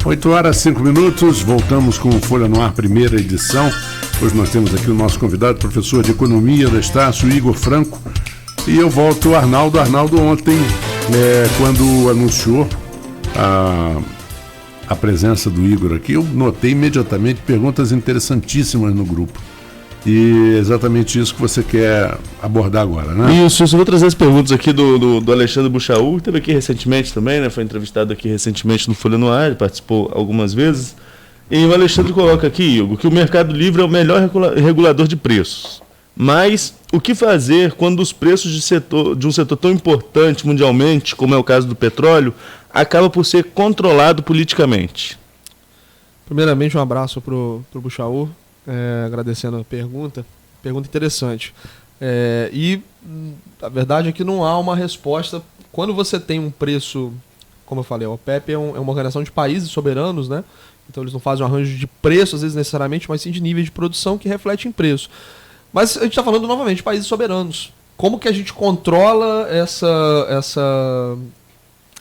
8h05, voltamos com o Folha no Ar, primeira edição. Hoje nós temos aqui o nosso convidado, professor de Economia da Estácio, Igor Franco. E eu volto ao Arnaldo. Arnaldo, ontem, quando anunciou a presença do Igor aqui, eu notei imediatamente perguntas interessantíssimas no grupo. E é exatamente isso que você quer abordar agora, né? Isso, eu vou trazer as perguntas aqui do Alexandre Buchaú, que esteve aqui recentemente também, né? Foi entrevistado aqui recentemente no Folha no Ar, ele participou algumas vezes. E o Alexandre coloca aqui, Igor, que o Mercado Livre é o melhor regulador de preços. Mas o que fazer quando os preços de um setor tão importante mundialmente, como é o caso do petróleo, acaba por ser controlado politicamente? Primeiramente, um abraço para o Buchaú. Agradecendo a pergunta interessante. E a verdade é que não há uma resposta. Quando você tem um preço, como eu falei, a OPEP é uma organização de países soberanos, né? Então eles não fazem um arranjo de preço, às vezes necessariamente, mas sim de nível de produção que reflete em preço. Mas a gente está falando novamente de países soberanos. Como que a gente controla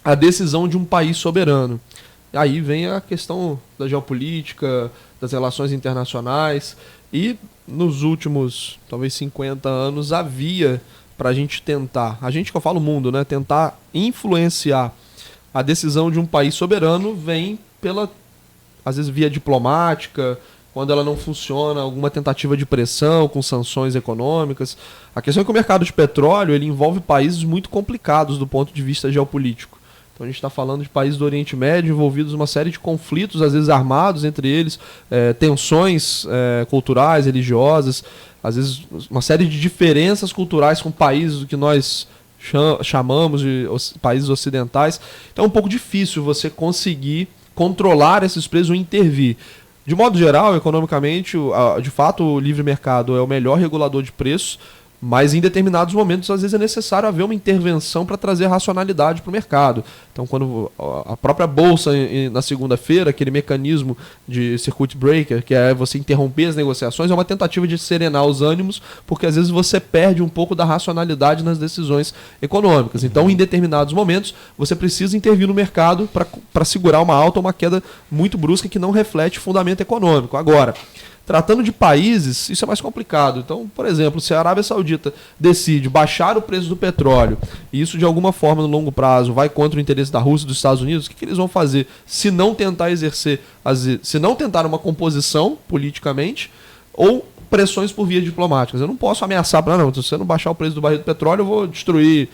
a decisão de um país soberano? Aí vem a questão da geopolítica, das relações internacionais, e nos últimos, talvez 50 anos, havia para a gente tentar, que eu falo mundo, né, tentar influenciar a decisão de um país soberano, vem às vezes via diplomática, quando ela não funciona, alguma tentativa de pressão com sanções econômicas. A questão é que o mercado de petróleo ele envolve países muito complicados do ponto de vista geopolítico. Então a gente está falando de países do Oriente Médio envolvidos em uma série de conflitos, às vezes armados entre eles, tensões culturais, religiosas, às vezes uma série de diferenças culturais com países do que nós chamamos de países ocidentais. Então é um pouco difícil você conseguir controlar esses preços ou intervir. De modo geral, economicamente, de fato o livre mercado é o melhor regulador de preços, mas em determinados momentos, às vezes, é necessário haver uma intervenção para trazer racionalidade para o mercado. Então, quando a própria Bolsa, na segunda-feira, aquele mecanismo de circuit breaker, que é você interromper as negociações, é uma tentativa de serenar os ânimos, porque às vezes você perde um pouco da racionalidade nas decisões econômicas. Então, em determinados momentos, você precisa intervir no mercado para segurar uma alta ou uma queda muito brusca que não reflete fundamento econômico. Agora, tratando de países, isso é mais complicado. Então, por exemplo, se a Arábia Saudita decide baixar o preço do petróleo, e isso de alguma forma no longo prazo vai contra o interesse da Rússia e dos Estados Unidos, o que eles vão fazer se não tentar se não tentar uma composição politicamente, ou pressões por via diplomáticas? Eu não posso ameaçar se você não baixar o preço do barril do petróleo, eu vou destruir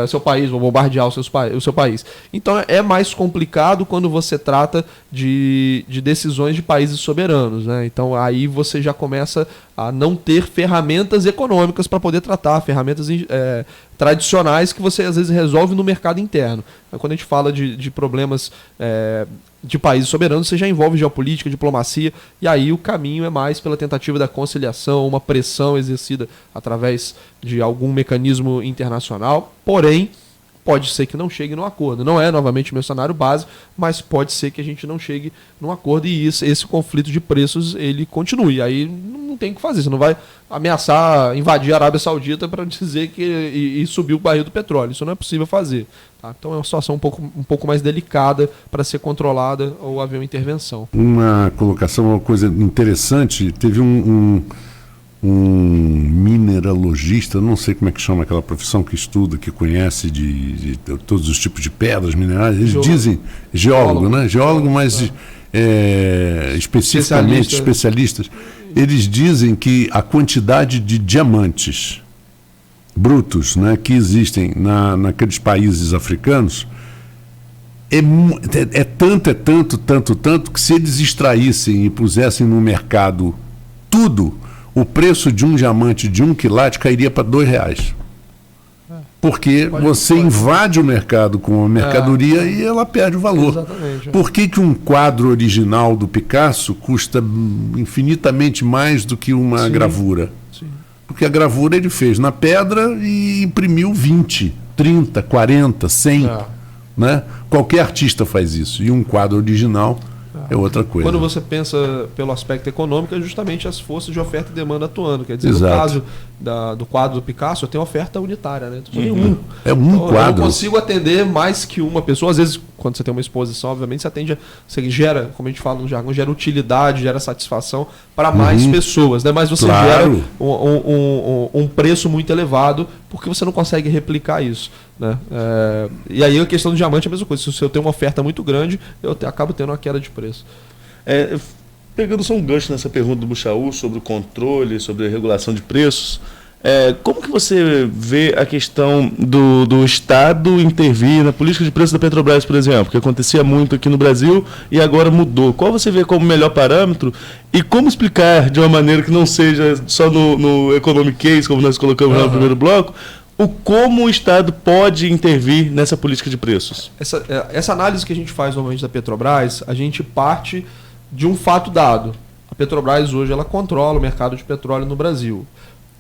seu país, vou bombardear o seu país. Então é mais complicado quando você trata de decisões de países soberanos, né? Então aí você já começa a não ter ferramentas econômicas para poder tratar, ferramentas tradicionais que você às vezes resolve no mercado interno. Quando a gente fala de problemas de países soberanos, você já envolve geopolítica, diplomacia, e aí o caminho é mais pela tentativa da conciliação, uma pressão exercida através de algum mecanismo internacional. Porém, pode ser que não chegue num acordo. Não é, novamente, o meu cenário base, mas pode ser que a gente não chegue num acordo e esse conflito de preços ele continue. Aí não tem o que fazer. Você não vai ameaçar invadir a Arábia Saudita para dizer que e subir o barril do petróleo. Isso não é possível fazer. Tá? Então é uma situação um pouco mais delicada para ser controlada ou haver uma intervenção. Uma colocação, uma coisa interessante, teve um mineralogista, não sei como é que chama aquela profissão que estuda, que conhece de todos os tipos de pedras minerais, eles dizem, geólogo, né? Geólogo, mas especificamente especialistas, eles dizem que a quantidade de diamantes brutos, né, que existem naqueles países africanos é tanto que se eles extraíssem e pusessem no mercado tudo, o preço de um diamante de 1 quilate cairia para R$2. Porque você invade o mercado com a mercadoria e ela perde o valor. Exatamente. Por que um quadro original do Picasso custa infinitamente mais do que uma gravura? Sim. Porque a gravura ele fez na pedra e imprimiu 20, 30, 40, 100. Né? Qualquer artista faz isso. E um quadro original é outra coisa. Quando você pensa pelo aspecto econômico, é justamente as forças de oferta e demanda atuando. Quer dizer, Exato. no caso do quadro do Picasso, eu tenho oferta unitária, né? É um então, quadro. Eu não consigo atender mais que uma pessoa. Às vezes, quando você tem uma exposição, obviamente você gera, como a gente fala no jargão, gera utilidade, gera satisfação para mais pessoas, né? Mas você gera um preço muito elevado porque você não consegue replicar isso, né? E aí a questão do diamante é a mesma coisa. Se eu tenho uma oferta muito grande, eu acabo tendo uma queda de preço. Pegando só um gancho nessa pergunta do Buchaú sobre o controle, sobre a regulação de preços, como que você vê a questão do Estado intervir na política de preço da Petrobras, por exemplo, que acontecia muito aqui no Brasil e agora mudou? Qual você vê como melhor parâmetro e como explicar de uma maneira que não seja só no economic case, como nós colocamos no primeiro bloco, como o Estado pode intervir nessa política de preços? Essa análise que a gente faz normalmente da Petrobras, a gente parte de um fato dado. A Petrobras hoje ela controla o mercado de petróleo no Brasil.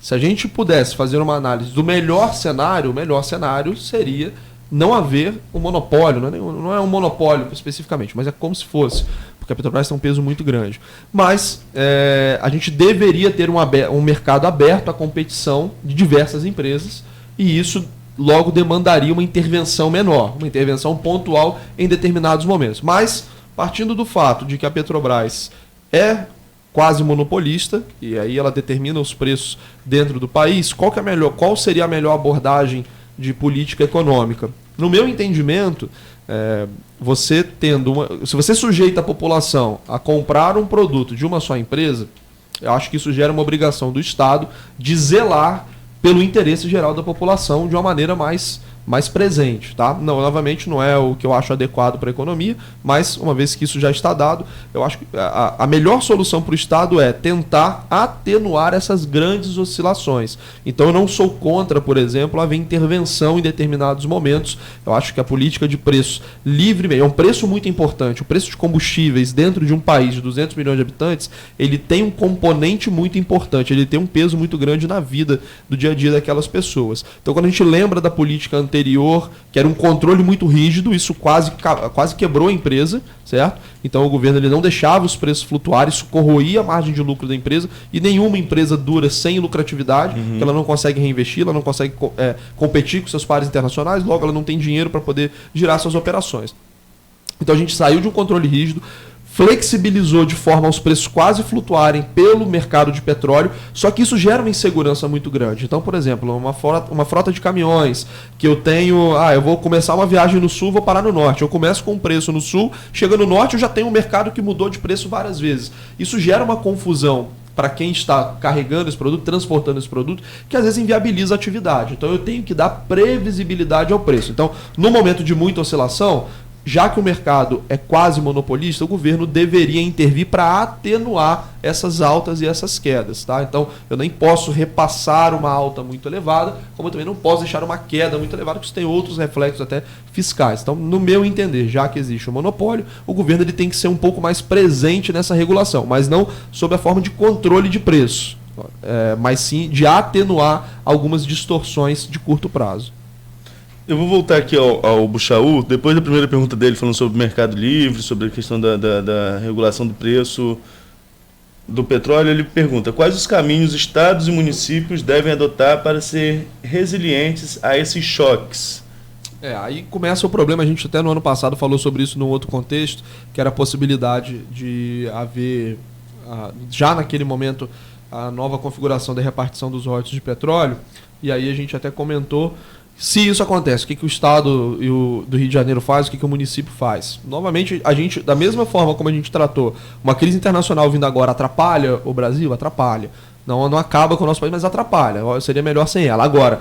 Se a gente pudesse fazer uma análise do melhor cenário, o melhor cenário seria não haver um monopólio. Não é um monopólio especificamente, mas é como se fosse, porque a Petrobras tem um peso muito grande. Mas a gente deveria ter um mercado aberto à competição de diversas empresas, e isso logo demandaria uma intervenção menor, uma intervenção pontual em determinados momentos. Mas, partindo do fato de que a Petrobras é quase monopolista, e aí ela determina os preços dentro do país, qual seria a melhor abordagem de política econômica? No meu entendimento, se você sujeita a população a comprar um produto de uma só empresa, eu acho que isso gera uma obrigação do Estado de zelar pelo interesse geral da população de uma maneira mais presente, tá? Não, novamente, não é o que eu acho adequado para a economia, mas uma vez que isso já está dado, eu acho que a melhor solução para o Estado é tentar atenuar essas grandes oscilações. Então eu não sou contra, por exemplo, haver intervenção em determinados momentos. Eu acho que a política de preços livre é um preço muito importante. O preço de combustíveis dentro de um país de 200 milhões de habitantes, ele tem um componente muito importante, ele tem um peso muito grande na vida do dia a dia daquelas pessoas. Então quando a gente lembra da política anterior, que era um controle muito rígido, isso quase quebrou a empresa, certo? Então o governo ele não deixava os preços flutuarem, isso corroía a margem de lucro da empresa, e nenhuma empresa dura sem lucratividade, que ela não consegue reinvestir, ela não consegue competir com seus pares internacionais, logo ela não tem dinheiro para poder girar suas operações. Então a gente saiu de um controle rígido, flexibilizou de forma aos preços quase flutuarem pelo mercado de petróleo, só que isso gera uma insegurança muito grande. Então, por exemplo, uma frota de caminhões, que eu tenho, eu vou começar uma viagem no sul, vou parar no norte. Eu começo com um preço no sul, chega no norte, eu já tenho um mercado que mudou de preço várias vezes. Isso gera uma confusão para quem está carregando esse produto, transportando esse produto, que às vezes inviabiliza a atividade. Então eu tenho que dar previsibilidade ao preço. Então, no momento de muita oscilação, já que o mercado é quase monopolista, o governo deveria intervir para atenuar essas altas e essas quedas, tá? Então, eu nem posso repassar uma alta muito elevada, como eu também não posso deixar uma queda muito elevada, porque isso tem outros reflexos até fiscais. Então, no meu entender, já que existe um monopólio, o governo ele tem que ser um pouco mais presente nessa regulação, mas não sob a forma de controle de preço, mas sim de atenuar algumas distorções de curto prazo. Eu vou voltar aqui ao Buchaú, depois da primeira pergunta dele, falando sobre o mercado livre, sobre a questão da regulação do preço do petróleo. Ele pergunta: quais os caminhos estados e municípios devem adotar para ser resilientes a esses choques? Aí começa o problema. A gente até no ano passado falou sobre isso num outro contexto, que era a possibilidade de haver, já naquele momento, a nova configuração da repartição dos royalties de petróleo. E aí a gente até comentou, se isso acontece, o que o Estado do Rio de Janeiro faz, o que o município faz? Novamente, a gente, da mesma forma como a gente tratou, uma crise internacional vindo agora atrapalha o Brasil? Atrapalha. Não acaba com o nosso país, mas atrapalha. Seria melhor sem ela. Agora,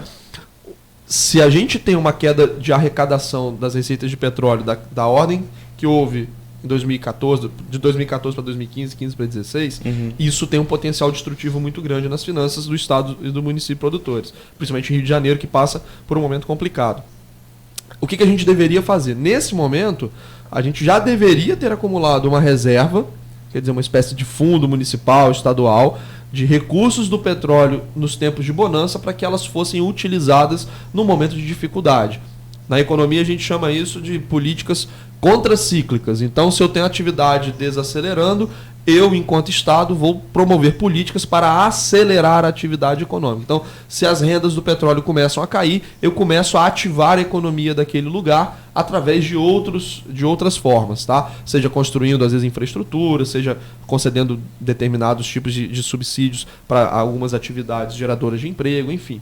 se a gente tem uma queda de arrecadação das receitas de petróleo da ordem que houve em 2014, de 2014 para 2015, 15 para 2016, isso tem um potencial destrutivo muito grande nas finanças do Estado e do município produtores, principalmente Rio de Janeiro, que passa por um momento complicado. O que a gente deveria fazer? Nesse momento, a gente já deveria ter acumulado uma reserva, quer dizer, uma espécie de fundo municipal, estadual, de recursos do petróleo nos tempos de bonança, para que elas fossem utilizadas no momento de dificuldade. Na economia, a gente chama isso de políticas contracíclicas. Então, se eu tenho atividade desacelerando, eu, enquanto Estado, vou promover políticas para acelerar a atividade econômica. Então, se as rendas do petróleo começam a cair, eu começo a ativar a economia daquele lugar através de outras formas, tá? Seja construindo, às vezes, infraestrutura, seja concedendo determinados tipos de subsídios para algumas atividades geradoras de emprego, enfim.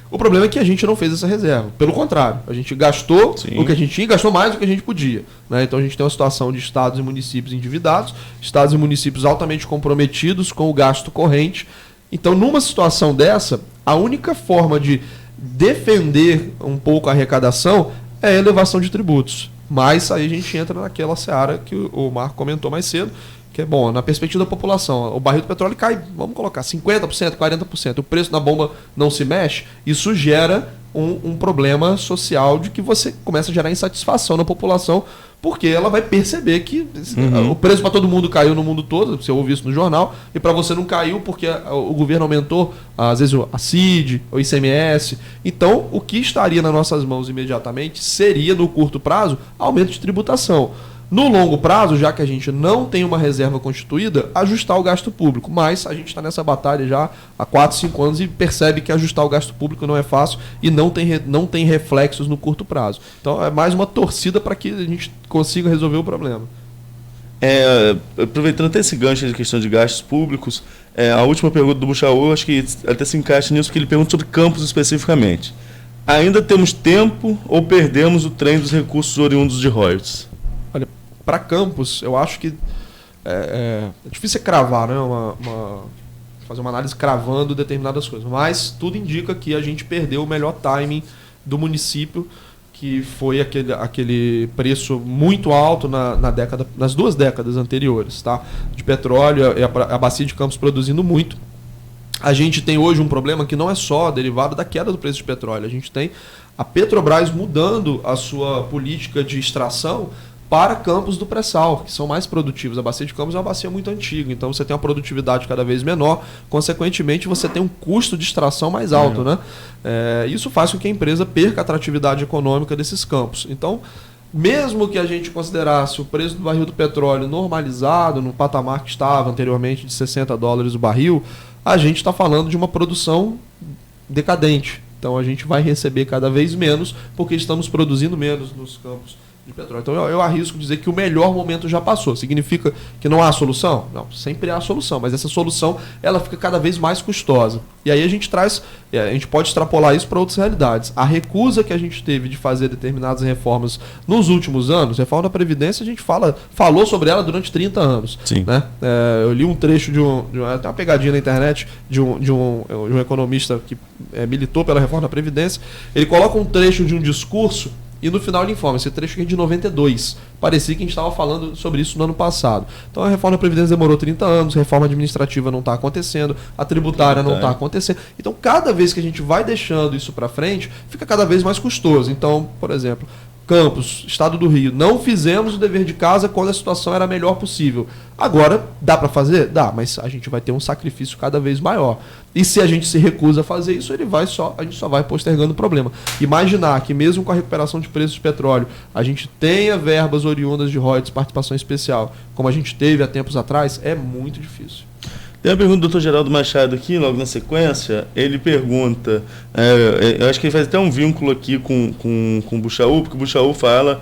O problema é que a gente não fez essa reserva. Pelo contrário, a gente gastou o que a gente tinha e gastou mais do que a gente podia, né? Então a gente tem uma situação de estados e municípios endividados, estados e municípios altamente comprometidos com o gasto corrente. Então, numa situação dessa, a única forma de defender um pouco a arrecadação é a elevação de tributos. Mas aí a gente entra naquela seara que o Marco comentou mais cedo, que é bom, na perspectiva da população, o barril do petróleo cai, vamos colocar, 50%, 40%, o preço da bomba não se mexe, isso gera um problema social de que você começa a gerar insatisfação na população, porque ela vai perceber que o preço para todo mundo caiu no mundo todo, você ouve isso no jornal, e para você não caiu porque o governo aumentou, às vezes, a CID, o ICMS. Então, o que estaria nas nossas mãos imediatamente seria, no curto prazo, aumento de tributação. No longo prazo, já que a gente não tem uma reserva constituída, ajustar o gasto público. Mas a gente está nessa batalha já há 4, 5 anos e percebe que ajustar o gasto público não é fácil e não tem reflexos no curto prazo. Então é mais uma torcida para que a gente consiga resolver o problema. Aproveitando até esse gancho de questão de gastos públicos, a última pergunta do Buchaú, acho que até se encaixa nisso, porque ele pergunta sobre campos especificamente. Ainda temos tempo ou perdemos o trem dos recursos oriundos de royalties? Olha, para Campos, eu acho que é difícil cravar, né? Fazer uma análise cravando determinadas coisas, mas tudo indica que a gente perdeu o melhor timing do município, que foi aquele preço muito alto nas 2 décadas anteriores, tá? De petróleo e a bacia de Campos produzindo muito. A gente tem hoje um problema que não é só derivado da queda do preço de petróleo, a gente tem a Petrobras mudando a sua política de extração para campos do pré-sal, que são mais produtivos. A bacia de Campos é uma bacia muito antiga, então você tem uma produtividade cada vez menor, consequentemente você tem um custo de extração mais alto, né? Isso faz com que a empresa perca a atratividade econômica desses campos. Então, mesmo que a gente considerasse o preço do barril do petróleo normalizado no patamar que estava anteriormente de $60 o barril, a gente está falando de uma produção decadente. Então a gente vai receber cada vez menos porque estamos produzindo menos nos campos de petróleo. Então eu arrisco dizer que o melhor momento já passou. Significa que não há solução? Não, sempre há solução, mas essa solução ela fica cada vez mais custosa. E aí a gente pode extrapolar isso para outras realidades. A recusa que a gente teve de fazer determinadas reformas nos últimos anos, reforma da Previdência, a gente falou sobre ela durante 30 anos. Sim. Né? Eu li um trecho tem uma pegadinha na internet de um economista que militou pela reforma da Previdência. Ele coloca um trecho de um discurso e no final ele informa, esse trecho aqui é de 92. Parecia que a gente estava falando sobre isso no ano passado. Então a reforma da Previdência demorou 30 anos, a reforma administrativa não está acontecendo, a tributária não está acontecendo. Então cada vez que a gente vai deixando isso para frente, fica cada vez mais custoso. Então, por exemplo, Campos, Estado do Rio, não fizemos o dever de casa quando a situação era a melhor possível. Agora, dá para fazer? Dá, mas a gente vai ter um sacrifício cada vez maior. E se a gente se recusa a fazer isso, a gente só vai postergando o problema. Imaginar que mesmo com a recuperação de preços de petróleo, a gente tenha verbas oriundas de royalties, participação especial, como a gente teve há tempos atrás, é muito difícil. Tem uma pergunta do Dr. Geraldo Machado aqui, logo na sequência. Ele pergunta, eu acho que ele faz até um vínculo aqui com o Buchaú, porque o Buchaú fala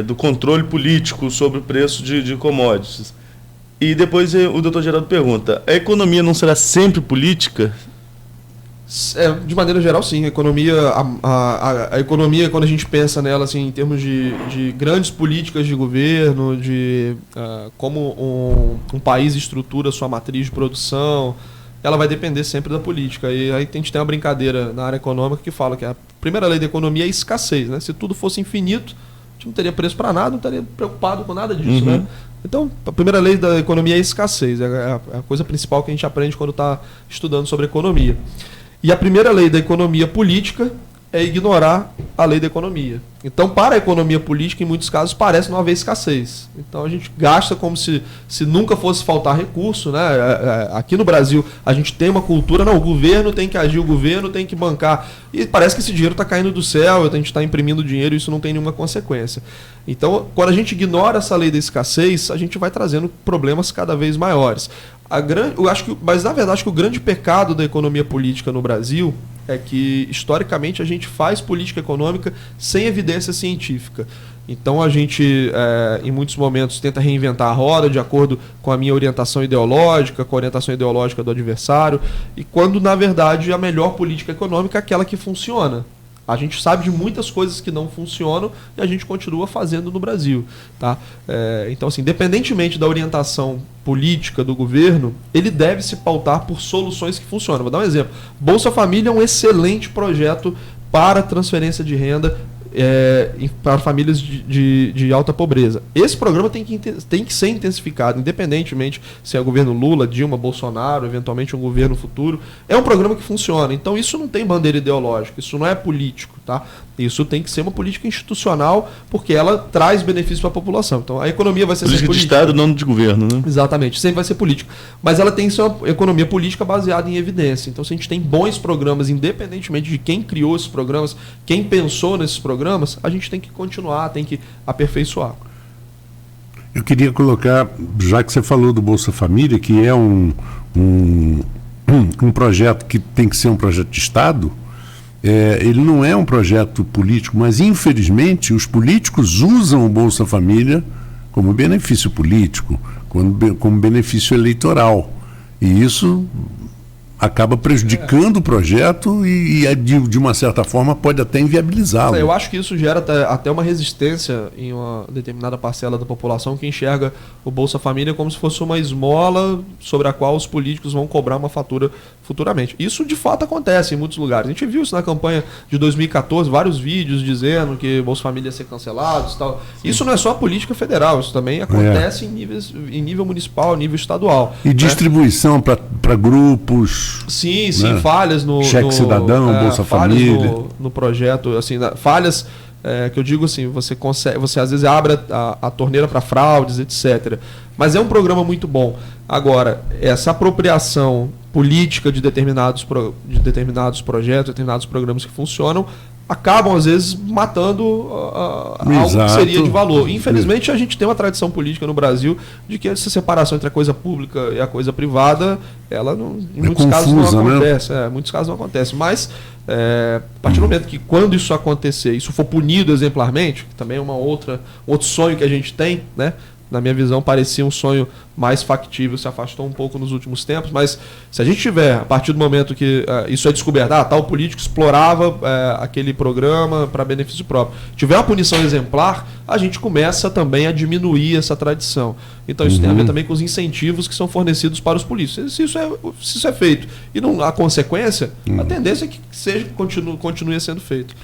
do controle político sobre o preço de commodities. E depois o Dr. Geraldo pergunta, a economia não será sempre política? De maneira geral, sim. A economia, quando a gente pensa nela assim, em termos de grandes políticas de governo, de como um país estrutura sua matriz de produção, ela vai depender sempre da política. E aí a gente tem uma brincadeira na área econômica que fala que a primeira lei da economia é a escassez, né? Se tudo fosse infinito, a gente não teria preço para nada, não estaria preocupado com nada disso, né? Então, a primeira lei da economia é a escassez. É a coisa principal que a gente aprende quando está estudando sobre economia. E a primeira lei da economia política é ignorar a lei da economia. Então, para a economia política, em muitos casos, parece não haver escassez. Então, a gente gasta como se nunca fosse faltar recurso, né? Aqui no Brasil, a gente tem uma cultura, não, o governo tem que agir, o governo tem que bancar. E parece que esse dinheiro está caindo do céu, a gente está imprimindo dinheiro e isso não tem nenhuma consequência. Então, quando a gente ignora essa lei da escassez, a gente vai trazendo problemas cada vez maiores. Mas, na verdade, acho que o grande pecado da economia política no Brasil é que, historicamente, a gente faz política econômica sem evidência científica. Então, a gente, em muitos momentos, tenta reinventar a roda de acordo com a minha orientação ideológica, com a orientação ideológica do adversário, e quando, na verdade, a melhor política econômica é aquela que funciona. A gente sabe de muitas coisas que não funcionam e a gente continua fazendo no Brasil. Tá? Então, assim, independentemente da orientação política do governo, ele deve se pautar por soluções que funcionam. Vou dar um exemplo. Bolsa Família é um excelente projeto para transferência de renda para famílias de alta pobreza. Esse programa tem que ser intensificado, independentemente se é o governo Lula, Dilma, Bolsonaro, eventualmente um governo futuro. É um programa que funciona. Então isso não tem bandeira ideológica, isso não é político. Tá? Isso tem que ser uma política institucional, porque ela traz benefícios para a população. Então a economia vai ser política de Estado, não de governo, né? Exatamente, sempre vai ser política. Mas ela tem que ser uma economia política baseada em evidência. Então, se a gente tem bons programas, independentemente de quem criou esses programas, quem pensou nesses programas, a gente tem que continuar, tem que aperfeiçoar. Eu queria colocar, já que você falou do Bolsa Família, que é um projeto que tem que ser um projeto de Estado, ele não é um projeto político, mas infelizmente os políticos usam o Bolsa Família como benefício político, como benefício eleitoral. E isso acaba prejudicando o projeto e de uma certa forma pode até inviabilizá-lo. Eu acho que isso gera até uma resistência em uma determinada parcela da população que enxerga o Bolsa Família como se fosse uma esmola sobre a qual os políticos vão cobrar uma fatura futuramente. Isso de fato acontece em muitos lugares. A gente viu isso na campanha de 2014, vários vídeos dizendo que Bolsa Família ia ser cancelado e tal. Sim. Isso não é só política federal, isso também acontece em nível municipal, nível estadual. E distribuição para grupos. Sim, falhas no Cheque Cidadão, Bolsa Família. No projeto, assim, falhas que eu digo assim, você às vezes abre a torneira para fraudes, etc. Mas é um programa muito bom. Agora, essa apropriação política de determinados projetos, determinados programas que funcionam, acabam, às vezes, matando algo que seria de valor. Infelizmente, a gente tem uma tradição política no Brasil de que essa separação entre a coisa pública e a coisa privada, ela em muitos casos não acontece. Né? Muitos casos não acontece. Mas, a partir do momento que, quando isso acontecer, isso for punido exemplarmente, que também é outro sonho que a gente tem, né? Na minha visão, parecia um sonho mais factível, se afastou um pouco nos últimos tempos, mas se a gente tiver, a partir do momento que isso é descoberto, tal político explorava aquele programa para benefício próprio, tiver uma punição exemplar, a gente começa também a diminuir essa tradição. Então isso tem a ver também com os incentivos que são fornecidos para os políticos. Se isso é feito e não há consequência, a tendência é que continue sendo feito.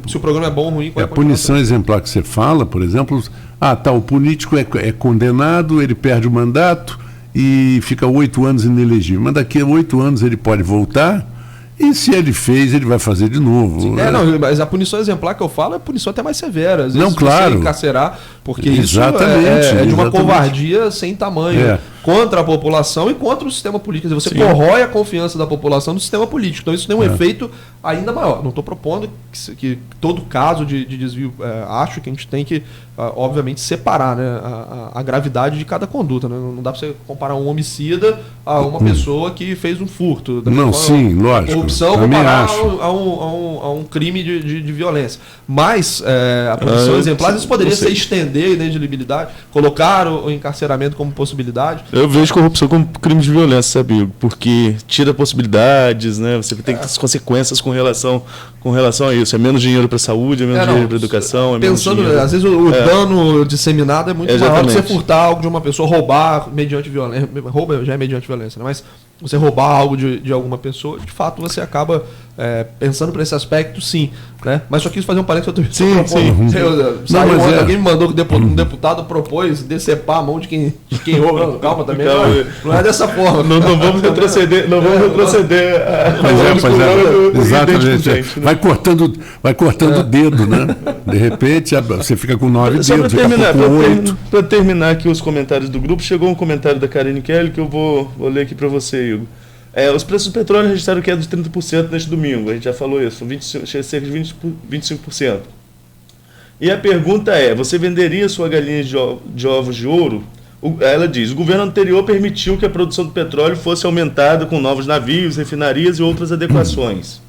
Se o programa é bom ou ruim, a punição exemplar que você fala, por exemplo, o político é condenado, ele perde o mandato e fica 8 anos inelegível. Mas daqui a 8 anos ele pode voltar e se ele fez, ele vai fazer de novo. Sim, mas a punição exemplar que eu falo é punição até mais severa. Às vezes claro. Você encarcerar, porque isso é de uma covardia sem tamanho contra a população e contra o sistema político. Quer dizer, você corrói a confiança da população no sistema político. Então isso tem um efeito ainda maior. Não estou propondo que todo caso de desvio, acho que a gente tem que, obviamente, separar, né, a gravidade de cada conduta. Né? Não dá para você comparar um homicida a uma pessoa que fez um furto. Não, sim, lógico. Corrupção comparar a um crime de violência. Mas a punição exemplar, às vezes poderia ser estender a inelegibilidade, colocar o encarceramento como possibilidade. Eu vejo corrupção como crime de violência, sabe? Porque tira possibilidades, né? Você tem as consequências com relação a isso. É menos dinheiro para a saúde, é menos dinheiro para a educação. Pensando, às vezes o dano disseminado é muito maior do que você furtar algo de uma pessoa, roubar mediante violência. Roubo já é mediante violência, né? Mas você roubar algo de alguma pessoa, de fato você acaba pensando por esse aspecto, sim. Né? Mas só quis fazer um parênteses. Alguém me mandou que um deputado propôs decepar a mão de quem rouba. Não, calma também. Não é dessa forma. Não vamos retroceder. Não vamos retroceder. Exatamente. Vai cortando o dedo, né? De repente, você fica com 9 dedos, para terminar aqui os comentários do grupo, chegou um comentário da Karine Kelly que eu vou ler aqui para você, Igor. Os preços do petróleo registraram queda de 30% neste domingo, a gente já falou isso, cerca de 25%. E a pergunta é, você venderia sua galinha de ovos de ouro? Ela diz, o governo anterior permitiu que a produção do petróleo fosse aumentada com novos navios, refinarias e outras adequações.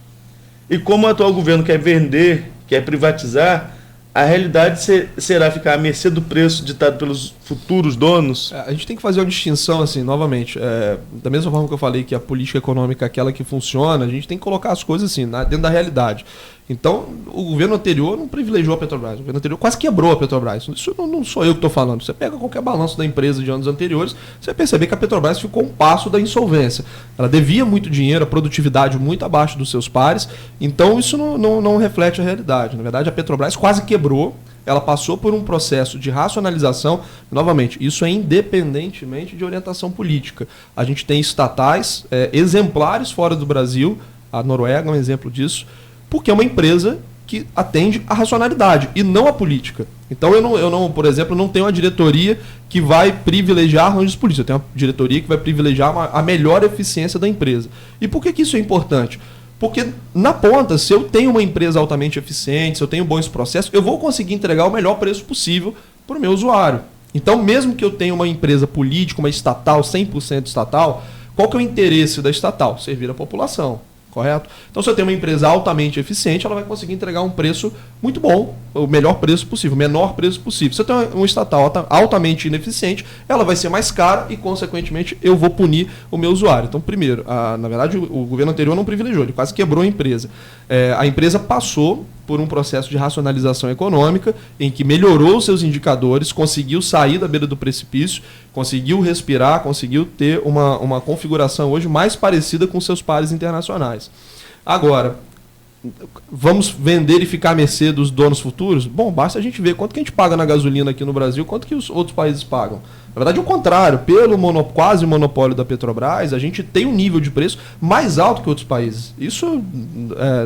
E como o atual governo quer vender, quer privatizar, a realidade será ficar à mercê do preço ditado pelos futuros donos? A gente tem que fazer uma distinção, assim, novamente. Da mesma forma que eu falei que a política econômica é aquela que funciona, a gente tem que colocar as coisas assim, dentro da realidade. Então, o governo anterior não privilegiou a Petrobras. O governo anterior quase quebrou a Petrobras. Isso não sou eu que estou falando. Você pega qualquer balanço da empresa de anos anteriores, você vai perceber que a Petrobras ficou um passo da insolvência. Ela devia muito dinheiro, a produtividade muito abaixo dos seus pares. Então, isso não reflete a realidade. Na verdade, a Petrobras quase quebrou. Ela passou por um processo de racionalização. Novamente, isso é independentemente de orientação política. A gente tem estatais exemplares fora do Brasil. A Noruega é um exemplo disso. Porque é uma empresa que atende à racionalidade e não à política. Então eu não, por exemplo, não tenho uma diretoria que vai privilegiar arranjos políticos. Eu tenho uma diretoria que vai privilegiar a melhor eficiência da empresa. E por que isso é importante? Porque, na ponta, se eu tenho uma empresa altamente eficiente, se eu tenho bons processos, eu vou conseguir entregar o melhor preço possível para o meu usuário. Então, mesmo que eu tenha uma empresa política, uma estatal, 100% estatal, qual que é o interesse da estatal? Servir a população. Correto? Então, se eu tenho uma empresa altamente eficiente, ela vai conseguir entregar um preço muito bom, o melhor preço possível, o menor preço possível. Se eu tenho uma estatal altamente ineficiente, ela vai ser mais cara e, consequentemente, eu vou punir o meu usuário. Então, primeiro, na verdade, o governo anterior não privilegiou, ele quase quebrou a empresa. A empresa passou por um processo de racionalização econômica em que melhorou os seus indicadores, conseguiu sair da beira do precipício, conseguiu respirar, conseguiu ter uma configuração hoje mais parecida com seus pares internacionais. Agora, vamos vender e ficar à mercê dos donos futuros? Bom, basta a gente ver quanto que a gente paga na gasolina aqui no Brasil, quanto que os outros países pagam. Na verdade, é o contrário. Pelo quase monopólio da Petrobras, a gente tem um nível de preço mais alto que outros países. Isso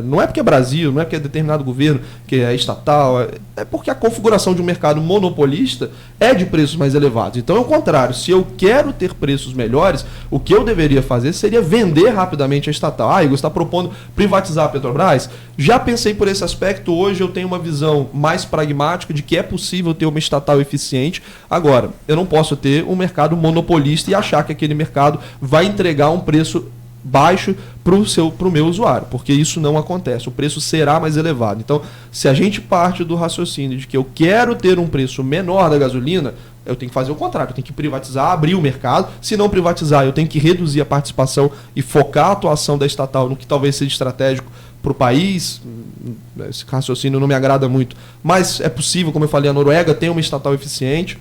não é porque é Brasil, não é porque é determinado governo, que é estatal, é porque a configuração de um mercado monopolista é de preços mais elevados. Então, é o contrário. Se eu quero ter preços melhores, o que eu deveria fazer seria vender rapidamente a estatal. Igor, você está propondo privatizar a Petrobras? Já pensei por esse aspecto. Hoje eu tenho uma visão mais pragmática de que é possível ter uma estatal eficiente. Agora, eu não posso ter um mercado monopolista e achar que aquele mercado vai entregar um preço baixo para o meu usuário, porque isso não acontece, o preço será mais elevado. Então, se a gente parte do raciocínio de que eu quero ter um preço menor da gasolina, eu tenho que fazer o contrário, eu tenho que privatizar, abrir o mercado. Se não privatizar, eu tenho que reduzir a participação e focar a atuação da estatal no que talvez seja estratégico para o país. Esse raciocínio não me agrada muito, mas é possível. Como eu falei, a Noruega tem uma estatal eficiente.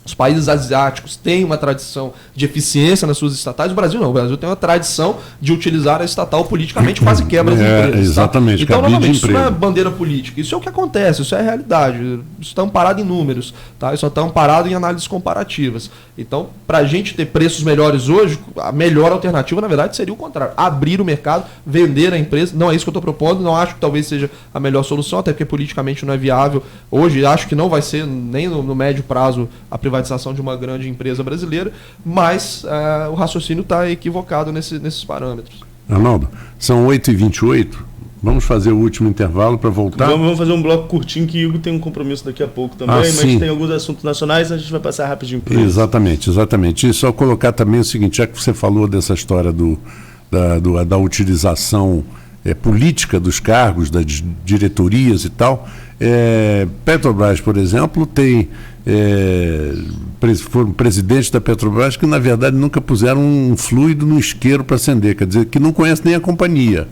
Os países asiáticos têm uma tradição de eficiência nas suas estatais. O Brasil não. O Brasil tem uma tradição de utilizar a estatal politicamente, quase quebra as empresas. Exatamente. Tá? Então, novamente, isso não é bandeira política. Isso é o que acontece, isso é a realidade. Isso está amparado em números. Tá? Isso está amparado em análises comparativas. Então, para a gente ter preços melhores hoje, a melhor alternativa, na verdade, seria o contrário. Abrir o mercado, vender a empresa. Não é isso que eu estou propondo. Não acho que talvez seja a melhor solução, até porque politicamente não é viável. Hoje, acho que não vai ser nem no médio prazo a privatização de uma grande empresa brasileira, mas o raciocínio está equivocado nesses parâmetros. Arnaldo, são 8h28, vamos fazer o último intervalo para voltar? Vamos fazer um bloco curtinho, que o Igor tem um compromisso daqui a pouco também, mas tem alguns assuntos nacionais, a gente vai passar rapidinho por isso. Exatamente. E só colocar também o seguinte, já que você falou dessa história da utilização política dos cargos, das diretorias e tal, Petrobras, por exemplo, tem foram presidentes da Petrobras que, na verdade, nunca puseram um fluido no isqueiro para acender, quer dizer, que não conhece nem a companhia.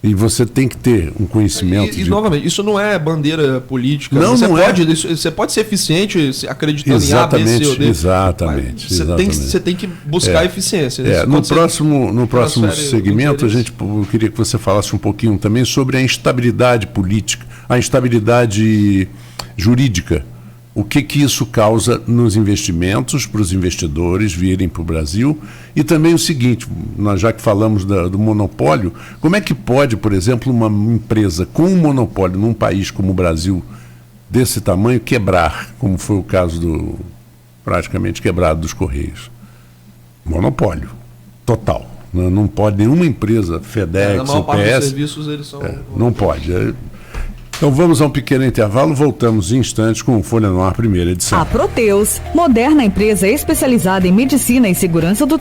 E você tem que ter um conhecimento. Novamente, isso não é bandeira política. Não, você não pode, é. Você pode ser eficiente acreditando Exatamente, em A, B, C ou D. Exatamente. Você tem que buscar eficiência. No próximo segmento, eu queria que você falasse um pouquinho também sobre a instabilidade política, a instabilidade jurídica. O que isso causa nos investimentos, para os investidores virem para o Brasil. E também o seguinte, nós já que falamos do monopólio, como é que pode, por exemplo, uma empresa com um monopólio num país como o Brasil, desse tamanho, quebrar, como foi o caso praticamente quebrado dos Correios? Monopólio total. Não pode nenhuma empresa, FedEx, na maior parte UPS, dos serviços eles são... não pode. Então vamos a um pequeno intervalo, voltamos em instantes com o Folha no Ar, primeira edição. A Proteus, moderna empresa especializada em medicina e segurança do trabalho.